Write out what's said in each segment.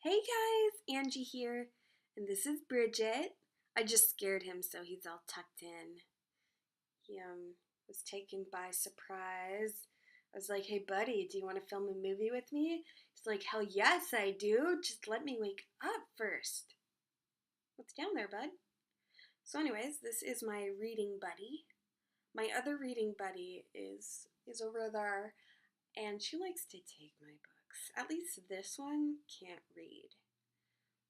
Hey guys, Angie here, and this is Bridget. I just scared him so he's all tucked in. He was taken by surprise. I was like, hey buddy, do you want to film a movie with me? He's like, hell yes I do, just let me wake up first. What's down there, bud? So anyways, this is my reading buddy. My other reading buddy is over there, and she likes to take my books. At least this one can't read.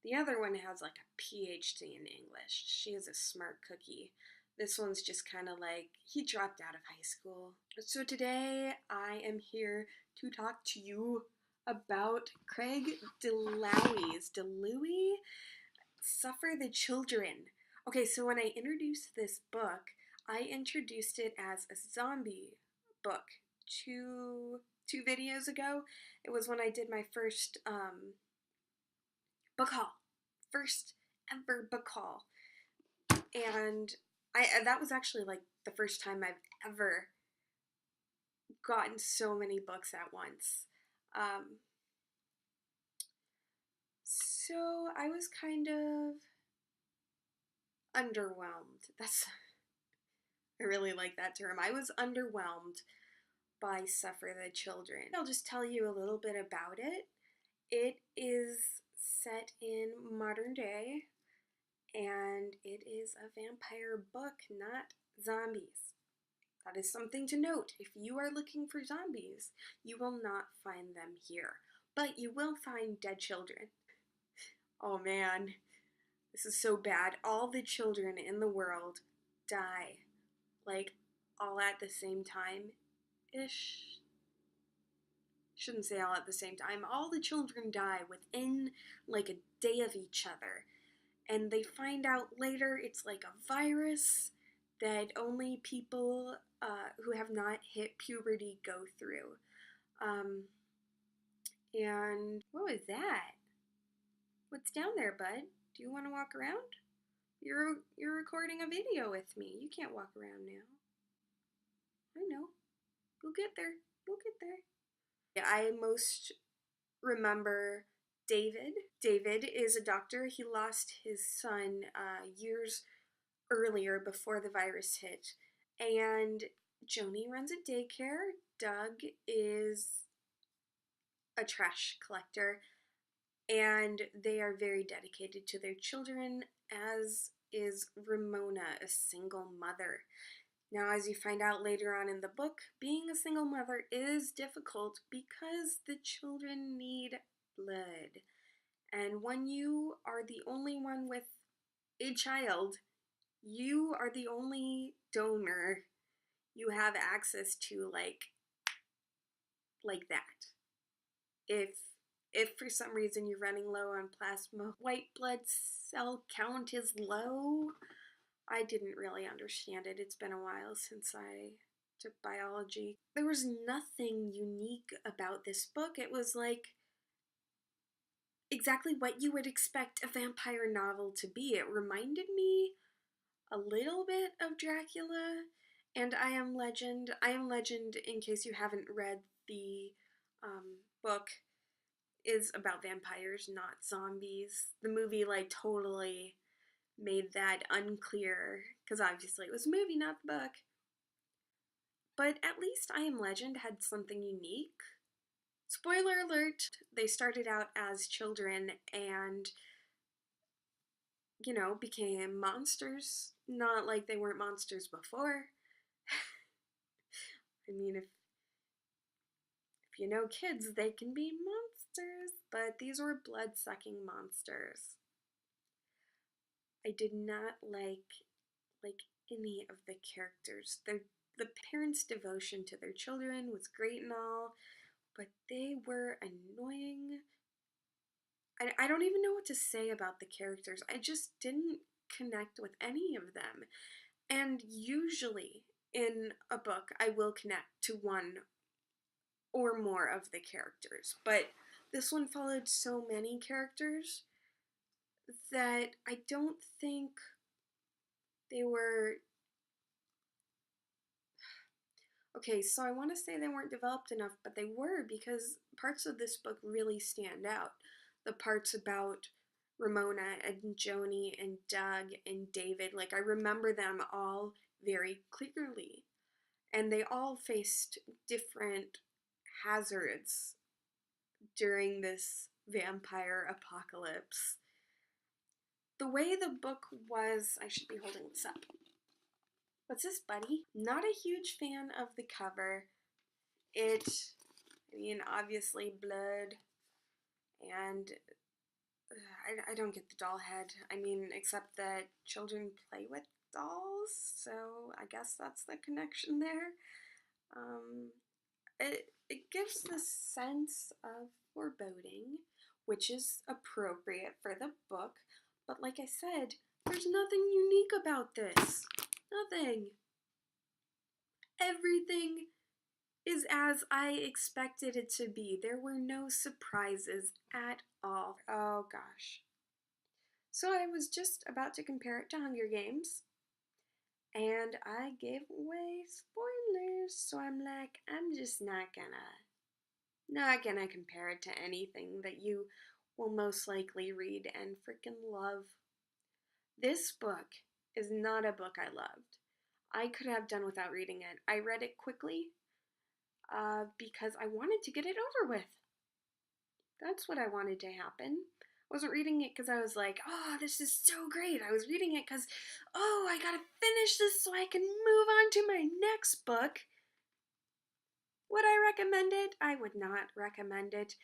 The other one has like a PhD in English. She is a smart cookie. This one's just kind of like, he dropped out of high school. So today I am here to talk to you about Craig DeLowey's Suffer the Children. Okay, so when I introduced this book, I introduced it as a zombie book two videos ago. It was when I did my first book haul. First ever book haul. And that was actually like the first time I've ever gotten so many books at once. So I was kind of underwhelmed. I really like that term. I was underwhelmed by Suffer the Children. I'll just tell you a little bit about it. It is set in modern day, and it is a vampire book, not zombies. That is something to note. If you are looking for zombies, you will not find them here, but you will find dead children. Oh man, this is so bad. All the children in the world die, like all at the same time-ish. Shouldn't say all at the same time. All the children die within like a day of each other. And they find out later it's like a virus that only people who have not hit puberty go through. And what was that? What's down there, bud? Do you want to walk around? You're recording a video with me. You can't walk around now. I know. You'll get there. You'll get there. I most remember David. David is a doctor. He lost his son years earlier before the virus hit. And Joni runs a daycare. Doug is a trash collector. And they are very dedicated to their children, as is Ramona, a single mother. Now, as you find out later on in the book, being a single mother is difficult because the children need blood. And when you are the only one with a child, you are the only donor you have access to like that. If for some reason you're running low on plasma, white blood cell count is low. I didn't really understand it. It's been a while since I took biology. There was nothing unique about this book. It was like exactly what you would expect a vampire novel to be. It reminded me a little bit of Dracula and I Am Legend. I Am Legend, in case you haven't read the book, is about vampires, not zombies. The movie like totally made that unclear, because obviously it was a movie, not the book. But at least I Am Legend had something unique. Spoiler alert, they started out as children and, you know, became monsters. Not like they weren't monsters before. I mean, if you know kids, they can be monsters, but these were blood-sucking monsters. I did not like any of the characters. The parents' devotion to their children was great and all, but they were annoying. I don't even know what to say about the characters. I just didn't connect with any of them. And usually in a book, I will connect to one or more of the characters. But this one followed so many characters that I don't think they were... Okay, so I want to say they weren't developed enough, but they were, because parts of this book really stand out. the parts about Ramona and Joni and Doug and David. Like, I remember them all very clearly. And they all faced different hazards during this vampire apocalypse. The way the book was, I should be holding this up. What's this, buddy? Not a huge fan of the cover. Obviously blood, and I don't get the doll head. Except that children play with dolls, so I guess that's the connection there. It gives the sense of foreboding, which is appropriate for the book, but like I said, there's nothing unique about this. Nothing. Everything is as I expected it to be. There were no surprises at all. Oh gosh. So I was just about to compare it to Hunger Games, and I gave away spoilers, so I'm like, I'm just not gonna compare it to anything that you will most likely read and freaking love. This book is not a book I loved. I could have done without reading it. I read it quickly because I wanted to get it over with. That's what I wanted to happen. I wasn't reading it because I was like, oh, this is so great. I was reading it because, oh, I gotta finish this so I can move on to my next book. Would I recommend it? I would not recommend it.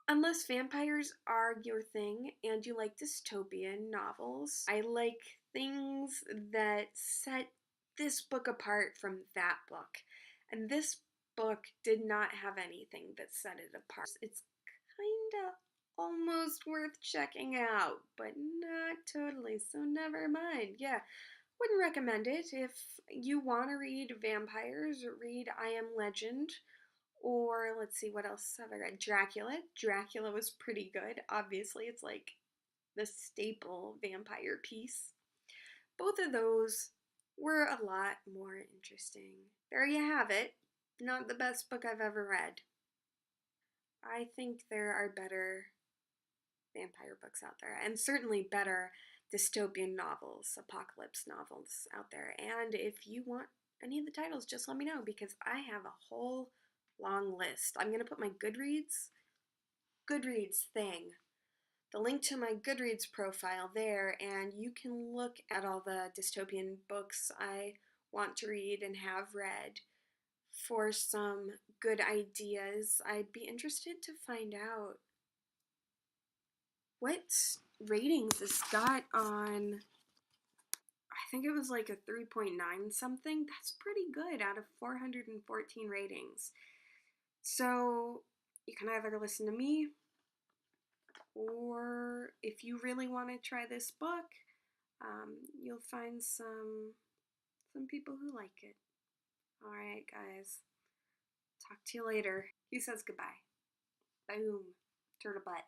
Unless vampires are your thing and you like dystopian novels. I like things that set this book apart from that book. And this book did not have anything that set it apart. It's kinda almost worth checking out, but not totally, so never mind. Yeah, wouldn't recommend it. If you want to read vampires, read I Am Legend. Or let's see, what else have I read? Dracula. Dracula was pretty good. Obviously, it's like the staple vampire piece. Both of those were a lot more interesting. There you have it. Not the best book I've ever read. I think there are better vampire books out there, and certainly better dystopian novels, apocalypse novels out there. And if you want any of the titles, just let me know, because I have a whole long list. I'm going to put my Goodreads thing, the link to my Goodreads profile there, and you can look at all the dystopian books I want to read and have read for some good ideas. I'd be interested to find out what ratings this got on. I think it was like a 3.9 something. That's pretty good out of 414 ratings. So you can either listen to me, or if you really want to try this book, you'll find some people who like it. All right, guys. Talk to you later. He says goodbye. Boom. Turtle butt.